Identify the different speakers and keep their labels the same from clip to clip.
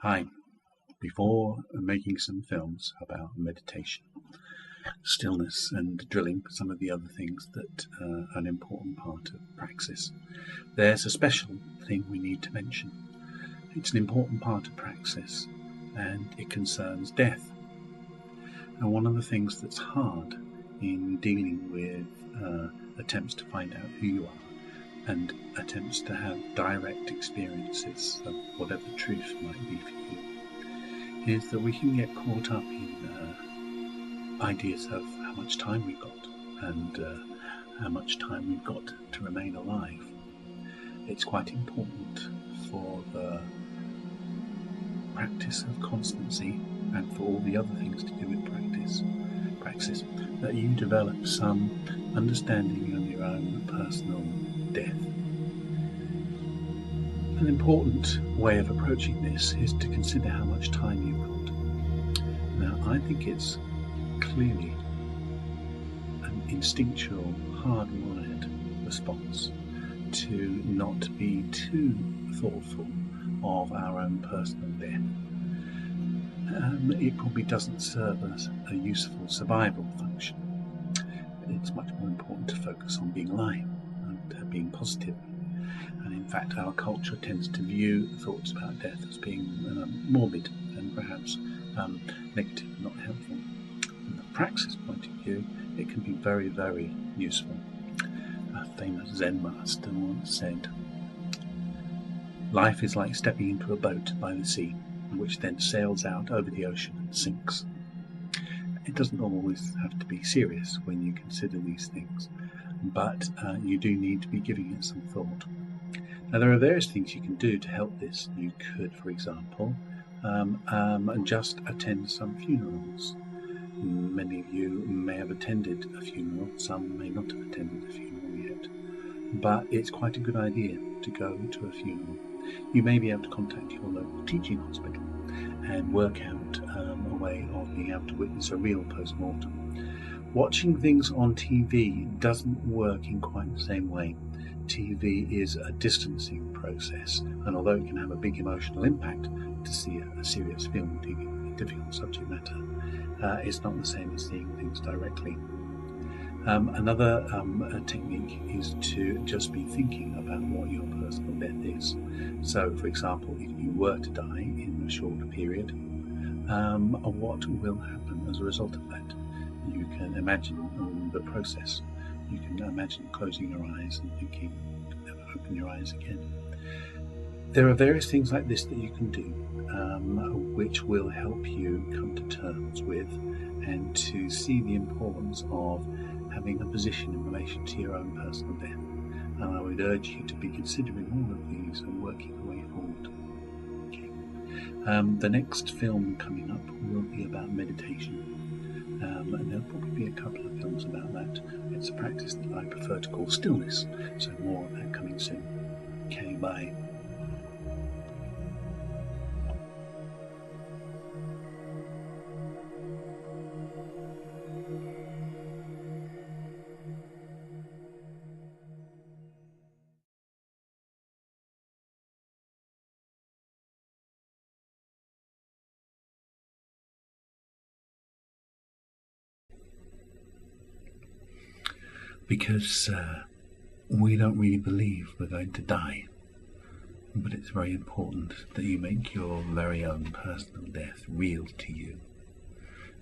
Speaker 1: Hi. Before making some films about meditation, stillness and drilling, some of the other things that are an important part of Praxis, there's a special thing we need to mention. It's an important part of Praxis and it concerns death. And one of the things that's hard in dealing with attempts to find out who you are and attempts to have direct experiences of whatever truth might be for you is that we can get caught up in ideas of how much time we've got and how much time we've got to remain alive. It's quite important for the practice of constancy and for all the other things to do with praxis, that you develop some understanding of your own personal death. An important way of approaching this is to consider how much time you've got. Now, I think it's clearly an instinctual, hardwired response to not be too thoughtful of our own personal death. It probably doesn't serve as a useful survival function. It's much more important to focus on being alive and being positive. And in fact, our culture tends to view thoughts about death as being morbid and perhaps negative, not helpful. From the praxis point of view, it can be very, very useful. A famous Zen master once said, "Life is like stepping into a boat by the sea, which then sails out over the ocean and sinks." It doesn't always have to be serious when you consider these things, but you do need to be giving it some thought. Now, there are various things you can do to help this. You could, for example, just attend some funerals. Many of you may have attended a funeral, some may not have attended a funeral yet, but it's quite a good idea to go to a funeral. You may be able to contact your local teaching hospital and work out a way of being able to witness a real post-mortem. Watching things on TV doesn't work in quite the same way. TV is a distancing process, and although it can have a big emotional impact to see a serious film dealing with a difficult subject matter, it's not the same as seeing things directly. Another technique is to just be thinking about what your personal death is. So, for example, if you were to die in a shorter period, what will happen as a result of that? You can imagine the process. You can imagine closing your eyes and thinking, never open your eyes again. There are various things like this that you can do, which will help you come to terms with and to see the importance of having a position in relation to your own personal death. And I would urge you to be considering all of these and working your way forward. Okay. The next film coming up will be about meditation. And there'll probably be a couple of films about that. It's a practice that I prefer to call stillness, so more of that coming soon. Okay, bye. Because we don't really believe we're going to die, but it's very important that you make your very own personal death real to you.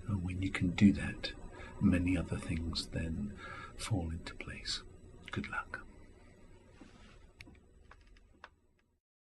Speaker 1: And when you can do that, many other things then fall into place. Good luck.